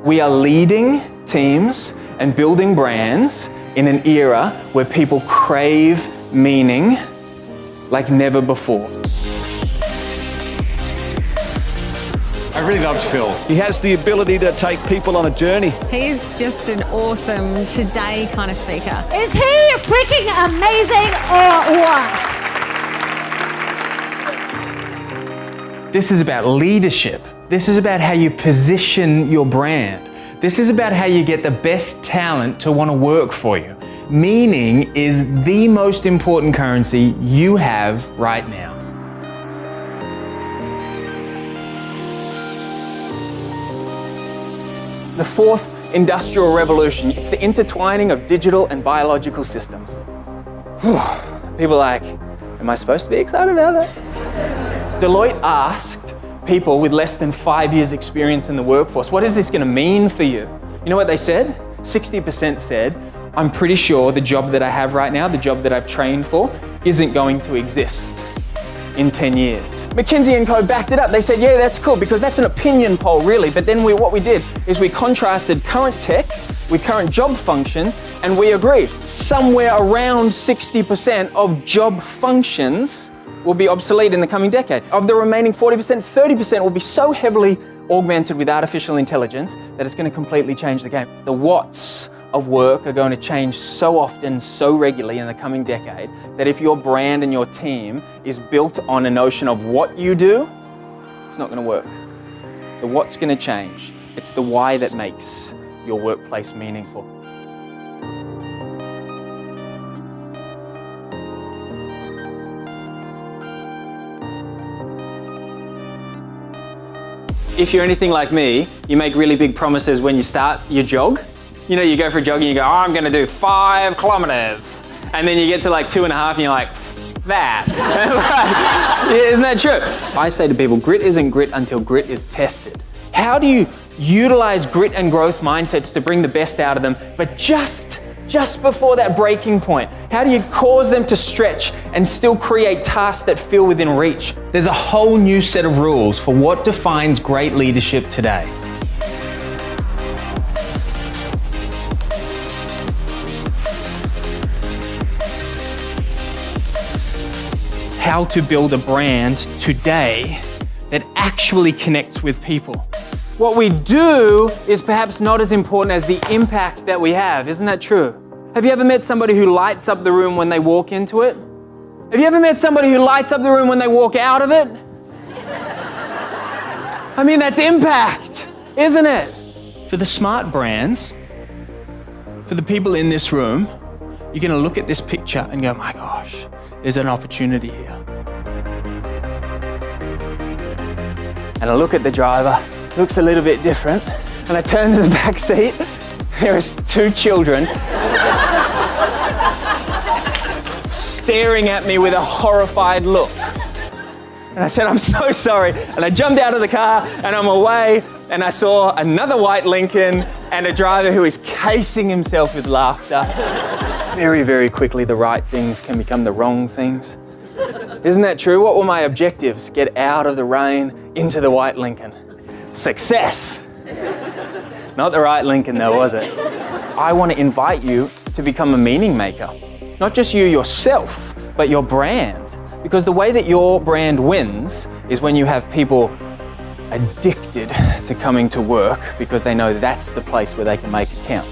We are leading teams and building brands in an era where people crave meaning like never before. I really loved Phil. He has the ability to take people on a journey. He's just an awesome today kind of speaker. Is he freaking amazing or what? This is about leadership. This is about how you position your brand. This is about how you get the best talent to want to work for you. Meaning is the most important currency you have right now. The fourth industrial revolution, it's the intertwining of digital and biological systems. People are like, am I supposed to be excited about that? Deloitte asked people with less than 5 years experience in the workforce, what is this going to mean for you? You know what they said? 60% said, I'm pretty sure the job that I have right now, the job that I've trained for, isn't going to exist in 10 years. McKinsey & Co backed it up. They said, yeah, that's cool, because that's an opinion poll, really. But then what we did is we contrasted current tech with current job functions, and we agree, somewhere around 60% of job functions will be obsolete in the coming decade. Of the remaining 40%, 30% will be so heavily augmented with artificial intelligence that it's going to completely change the game. The whats of work are going to change so often, so regularly in the coming decade that if your brand and your team is built on a notion of what you do, it's not going to work. The what's going to change. It's the why that makes your workplace meaningful. If you're anything like me, you make really big promises when you start your jog. You know, you go for a jog and you go, oh, I'm gonna do 5 kilometers. And then you get to like 2.5 and you're like, that. Yeah, isn't that true? I say to people, grit isn't grit until grit is tested. How do you utilize grit and growth mindsets to bring the best out of them, but just before that breaking point? How do you cause them to stretch and still create tasks that feel within reach? There's a whole new set of rules for what defines great leadership today. How to build a brand today that actually connects with people. What we do is perhaps not as important as the impact that we have. Isn't that true? Have you ever met somebody who lights up the room when they walk into it? Have you ever met somebody who lights up the room when they walk out of it? I mean, that's impact, isn't it? For the smart brands, for the people in this room, you're going to look at this picture and go, my gosh, there's an opportunity here. And I look at the driver, looks a little bit different, and I turn to the back seat. There is 2 children staring at me with a horrified look. And I said, I'm so sorry. And I jumped out of the car and I'm away, and I saw another white Lincoln and a driver who is casing himself with laughter. Very, very quickly, the right things can become the wrong things. Isn't that true? What were my objectives? Get out of the rain, into the white Lincoln. Success. Not the right Lincoln though, was it? I want to invite you to become a meaning maker. Not just you yourself, but your brand. Because the way that your brand wins is when you have people addicted to coming to work because they know that's the place where they can make it count.